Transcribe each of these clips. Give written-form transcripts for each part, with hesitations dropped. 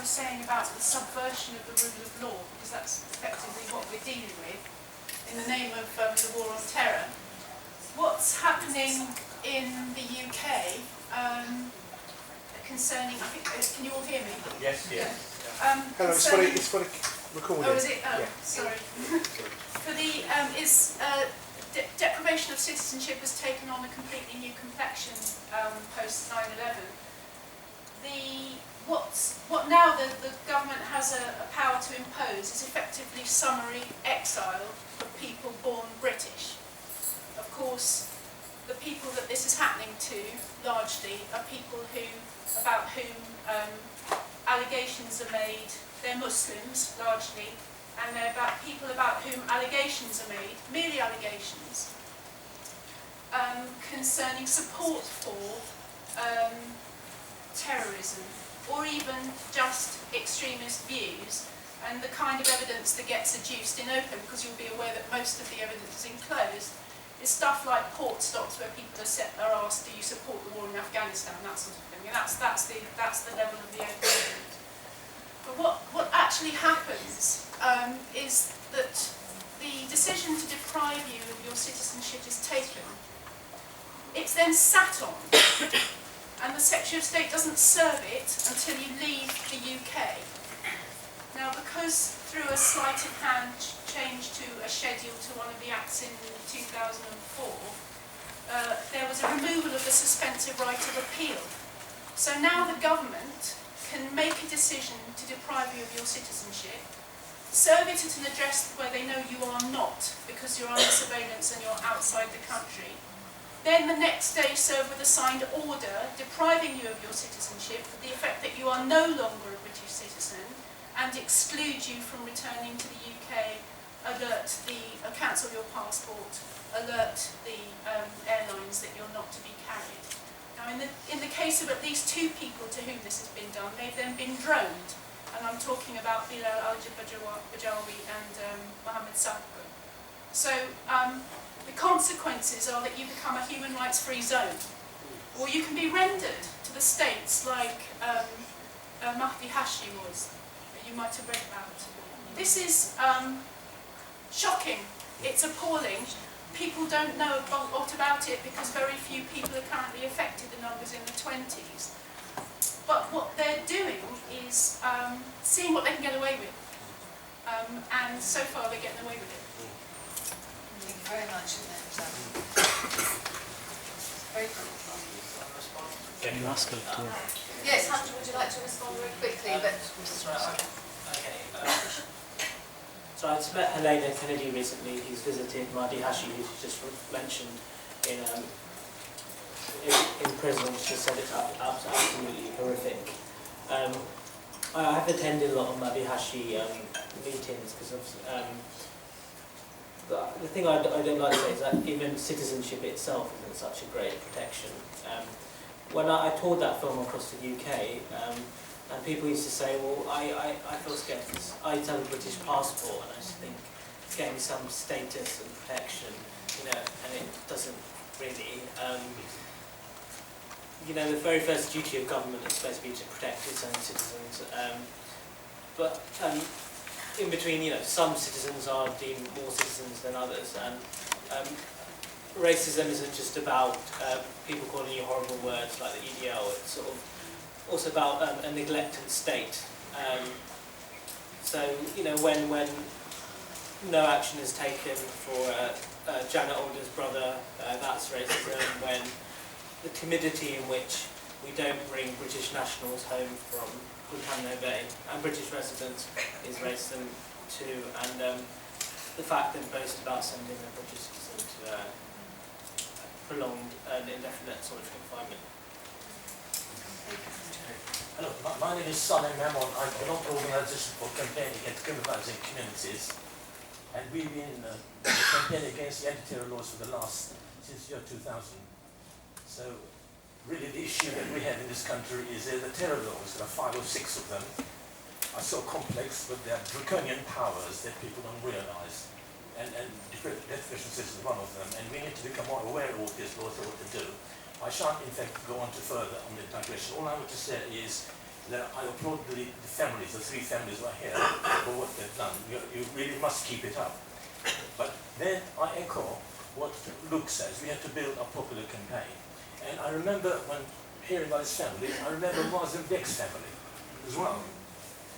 saying about the subversion of the rule of law, because that's effectively what we're dealing with, in the name of the war on terror. What's happening in the UK concerning, I think, can you all hear me? Yes, yes. Hello, it's for the recording. Oh, is it? Oh, yeah. Sorry. For the, deprivation of citizenship has taken on a completely new complexion post 9/11. What now the government has a power to impose is effectively summary exile of people born British. Of course, the people that this is happening to largely are people about whom allegations are made. They're Muslims largely, and they're people about whom allegations are made, merely allegations, concerning support for terrorism, or even just extremist views, and the kind of evidence that gets adduced in open, because you'll be aware that most of the evidence is enclosed, is stuff like port stops where people are asked, do you support the war in Afghanistan, that sort of thing. And that's the level of the open evidence. But what actually happens is that the decision to deprive you of your citizenship is taken. It's then sat on, and the Secretary of State doesn't serve it until you leave the UK. Now, because through a sleight of hand change to a schedule to one of the acts in 2004, there was a removal of the suspensive right of appeal. So now the government can make a decision to deprive you of your citizenship, serve it at an address where they know you are not, because you're under surveillance and you're outside the country. Then the next day serve with a signed order depriving you of your citizenship with the effect that you are no longer a British citizen and exclude you from returning to the UK, cancel your passport, alert the airlines that you're not to be carried. Now in the case of at least 2 people to whom this has been done, they've then been droned, and I'm talking about Bilal al-Bajawi and Mohammed Sabri. So the consequences are that you become a human rights free zone, or you can be rendered to the states like Mahdi Hashi was, that you might have read about. This is shocking, it's appalling. People don't know a lot about it because very few people are currently affected, the numbers in the 20s. But what they're doing is seeing what they can get away with. And so far they're getting away with it. Thank you very much. Very cool. Can you ask her to? Yes, Hunter, would you like to respond very quickly? So I met Helena Kennedy recently, who's visited Mahdi Hashi, who she just mentioned in prison. She said it's absolutely horrific. I have attended a lot of Mahdi Hashi meetings because of the thing I don't like to say is that even citizenship itself isn't such a great protection. When I toured that film across the UK, and people used to say, well, I feel scared because I have a British passport and I just think it's getting some status and protection, and it doesn't really. The very first duty of government is supposed to be to protect its own citizens. But in between, some citizens are deemed more citizens than others, and racism isn't just about people calling you horrible words like the EDL. It's sort of also about a neglected state. So when no action is taken for Janet Alder's brother, that's racism. When the timidity in which we don't bring British nationals home from Guantanamo Bay and British residents is racism too, and the fact that boast about sending a British citizen to prolonged and indefinite solitary confinement. Hello, my name is Saleh Memon. I belong to an organization for campaigning against criminalizing communities, and we've been campaigning against the anti-terror laws since year 2000. So really the issue that we have in this country is the terror laws. There are 5 or 6 of them. Are so complex, but they are draconian powers that people don't realize. And death efficiency is one of them, and we need to become more aware of what these laws are what to do. I shan't in fact go on to further on the digression. All I want to say is that I applaud the families, the three families who are here, for what they've done. You really must keep it up. But then I echo what Luke says. We have to build a popular campaign. And I remember when hearing about this family, I remember Mazen Beg's family as well.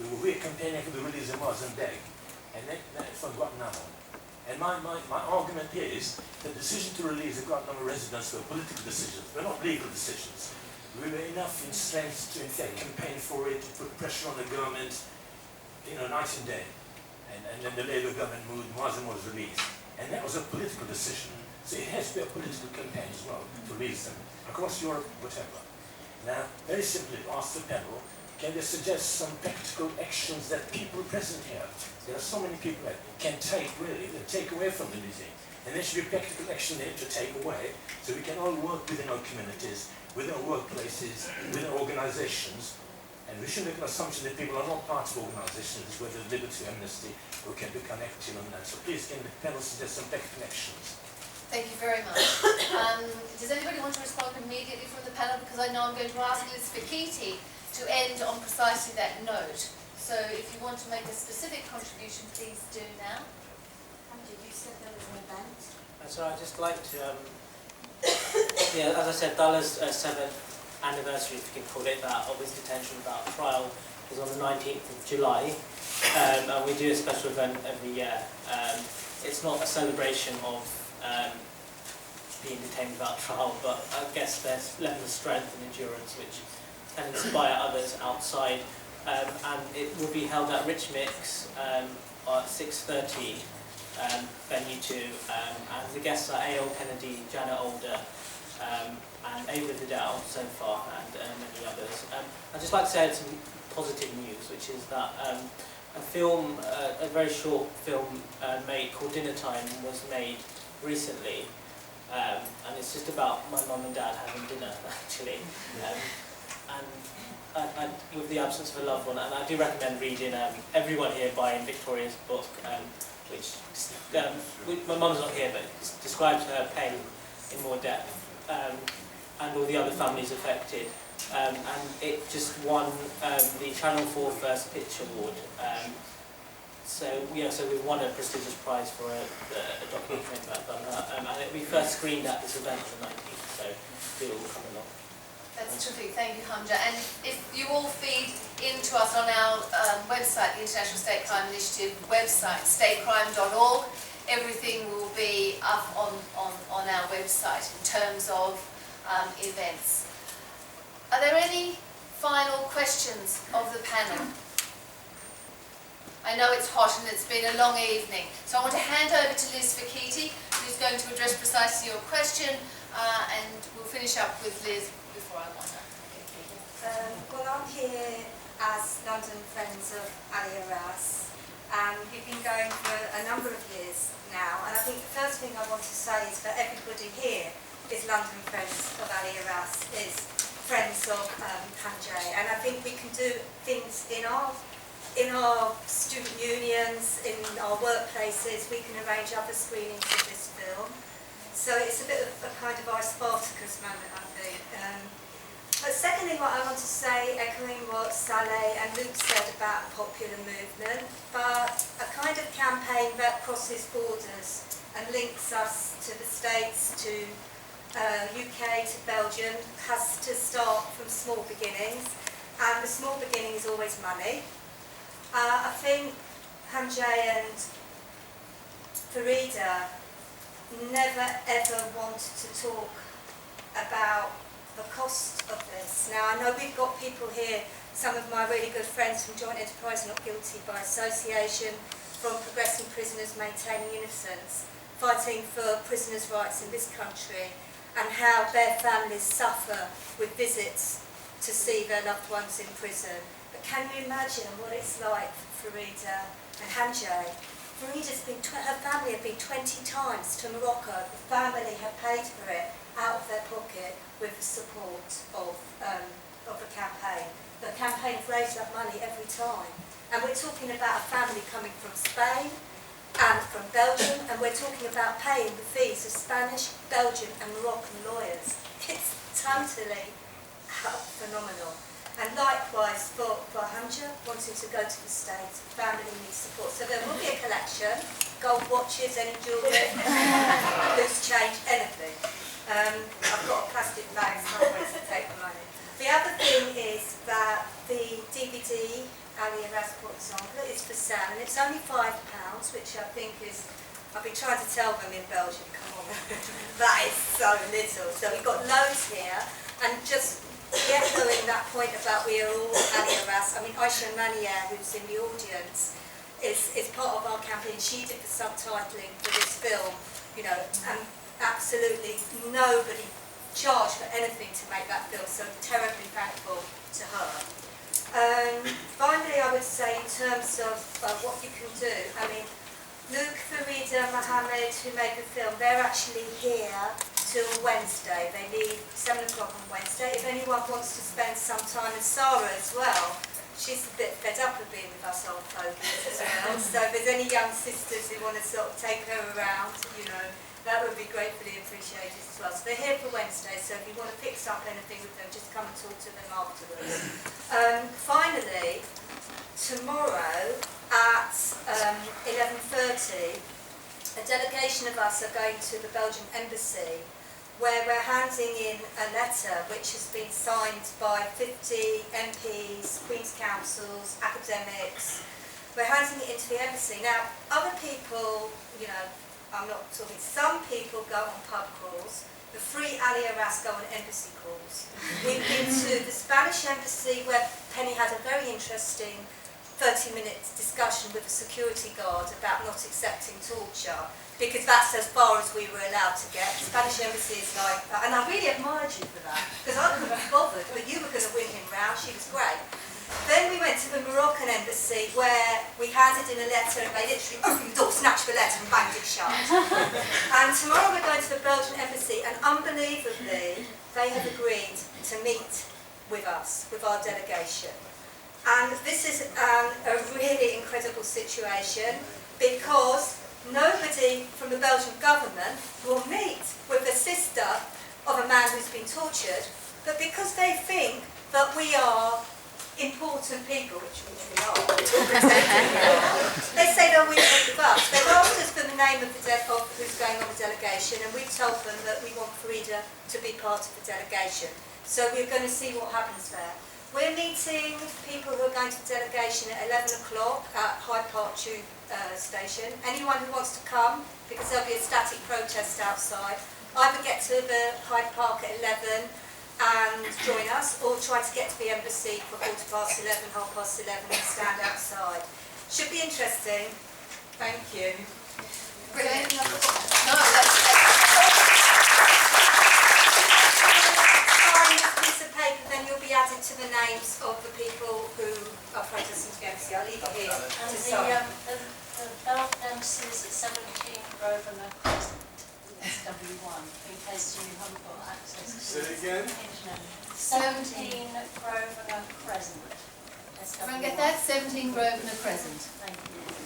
We were campaigning for the release of Mazen Beg, and that's from Guantanamo. And my argument is the decision to release the Guantanamo residents were political decisions, were not legal decisions. We were enough in strength to in fact campaign for it, to put pressure on the government, night and day. And then the Labour government moved, Mazen was released. And that was a political decision. So it has to be a political campaign as well to release them, across Europe, whatever. Now, very simply, ask the panel, can they suggest some practical actions that people present here, there are so many people that can take away from the museum. And there should be practical action there to take away, so we can all work within our communities, within our workplaces, within our organizations. And we shouldn't make an assumption that people are not part of organizations, whether Liberty or Amnesty, who can become active on that. So please, can the panel suggest some practical actions? Thank you very much. Does anybody want to respond immediately from the panel? Because I know I'm going to ask Liz Fakiti to end on precisely that note. So if you want to make a specific contribution, please do now. Andrew, you said there was an event. So I'd just like to, as I said, Dala's 7th anniversary, if you can call it that, of his detention without trial is on the 19th of July. And we do a special event every year. It's not a celebration of being detained without trial, but I guess there's a level of strength and endurance which can inspire others outside. And it will be held at Rich Mix at 6:30, venue 2, and the guests are A.L. Kennedy, Janet Older, and Ava Vidal so far, and many others. I'd just like to say some positive news, which is that a film, a very short film made called Dinner Time was made recently, and it's just about my mum and dad having dinner, actually. And with the absence of a loved one, and I do recommend reading everyone here buying Victoria's book, which my mum's not here, but it describes her pain in more depth, and all the other families affected. And it just won the Channel 4 First Pitch Award. So we've won a prestigious prize for a documentary about that, and it'll be first screened at this event on the 19th, so do all come along. That's terrific, thank you, Hamza. And if you all feed into us on our website, the International State Crime Initiative website, statecrime.org, everything will be up on our website in terms of events. Are there any final questions of the panel? I know it's hot and it's been a long evening, so I want to hand over to Liz Fakiti, who's going to address precisely your question, and we'll finish up with Liz before I wander. Well, I'm here as London Friends of Ali Aras, and we've been going for a number of years now, and I think the first thing I want to say is that everybody here is London Friends of Ali Aras, is friends of Hanjay, and I think we can do things in our student unions, in our workplaces. We can arrange other screenings of this film. So it's a bit of a kind of Spartacus moment, I think. But secondly, what I want to say, echoing what Saleh and Luke said about popular movement, but a kind of campaign that crosses borders and links us to the States, to UK, to Belgium, has to start from small beginnings. And the small beginning is always money. I think Hanjay and Farida never ever wanted to talk about the cost of this. Now, I know we've got people here, some of my really good friends from Joint Enterprise Not Guilty by Association, from Progressing Prisoners Maintaining Innocence, fighting for prisoners' rights in this country, and how their families suffer with visits to see their loved ones in prison. But can you imagine what it's like for Farida and Hanjay? Farida's been, her family have been 20 times to Morocco. The family have paid for it out of their pocket with the support of the campaign. The campaign's raised that money every time. And we're talking about a family coming from Spain and from Belgium, and we're talking about paying the fees of Spanish, Belgian and Moroccan lawyers. It's totally phenomenal. And likewise for Hamja, wanting to go to the States, family needs support. So there will be a collection, gold watches, any jewellery, loose change, anything. I've got a plastic bag somewhere to take the money. The other thing is that the DVD, Ali Aras, for example, is for sale, and it's only £5, which I think is, I've been trying to tell them in Belgium, come on, that is so little. So we've got loads here, and just echoing that point about we are all Ali Aras. I mean, Aisha Manier, who's in the audience, is part of our campaign. She did the subtitling for this film, you know, and absolutely nobody charged for anything to make that film, so terribly thankful to her. Finally, I would say in terms of what you can do, I mean, Luke, Farida, Mohammed, who made the film, they're actually here till Wednesday. They leave 7 o'clock on Wednesday. If anyone wants to spend some time, and Sarah as well, she's a bit fed up of being with us old fogies as well. So if there's any young sisters who want to sort of take her around, you know, that would be gratefully appreciated as well. So they're here for Wednesday, so if you want to fix up anything with them, just come and talk to them afterwards. Finally, tomorrow at 11:30, a delegation of us are going to the Belgian Embassy, where we're handing in a letter which has been signed by 50 MPs, Queen's Councils, academics. We're handing it into the embassy. Now, other people, you know, I'm not talking, some people go on pub crawls, the free Ali Aras go on embassy calls. We've been to the Spanish embassy where Penny had a very interesting 30-minute discussion with a security guard about not accepting torture, because that's as far as we were allowed to get. The Spanish embassy is like that, and I really admired you for that, because I couldn't be bothered, but you were going to win him round, she was great. Then we went to the Moroccan embassy where we handed in a letter and they literally opened the door, snatched the letter and banged it shut. And tomorrow we're going to the Belgian embassy, and unbelievably they have agreed to meet with us, with our delegation. And this is a really incredible situation, because nobody from the Belgian government will meet with the sister of a man who's been tortured, but because they think that we are important people, which we are, they say they'll meet with us. They've asked us for the name of who's going on the delegation, and we've told them that we want Farida to be part of the delegation. So we're going to see what happens there. We're meeting people who are going to the delegation at 11 o'clock at Hyde Park Tube Station. Anyone who wants to come, because there'll be a static protest outside, either get to the Hyde Park at 11 and join us, or try to get to the embassy for 11:15, 11:30 and stand outside. Should be interesting. Thank you. Brilliant. Sign this piece of paper, then you'll be added to the names of the people who are protesting to the embassy. I'll leave it here to sign. The Belgian embassy is at 17 Grosvenor Crescent, SW1, in case you haven't got access to Say it again. internet. 17 Grosvenor Crescent, SW1. Everyone get that? 17 Grosvenor Crescent. Thank you.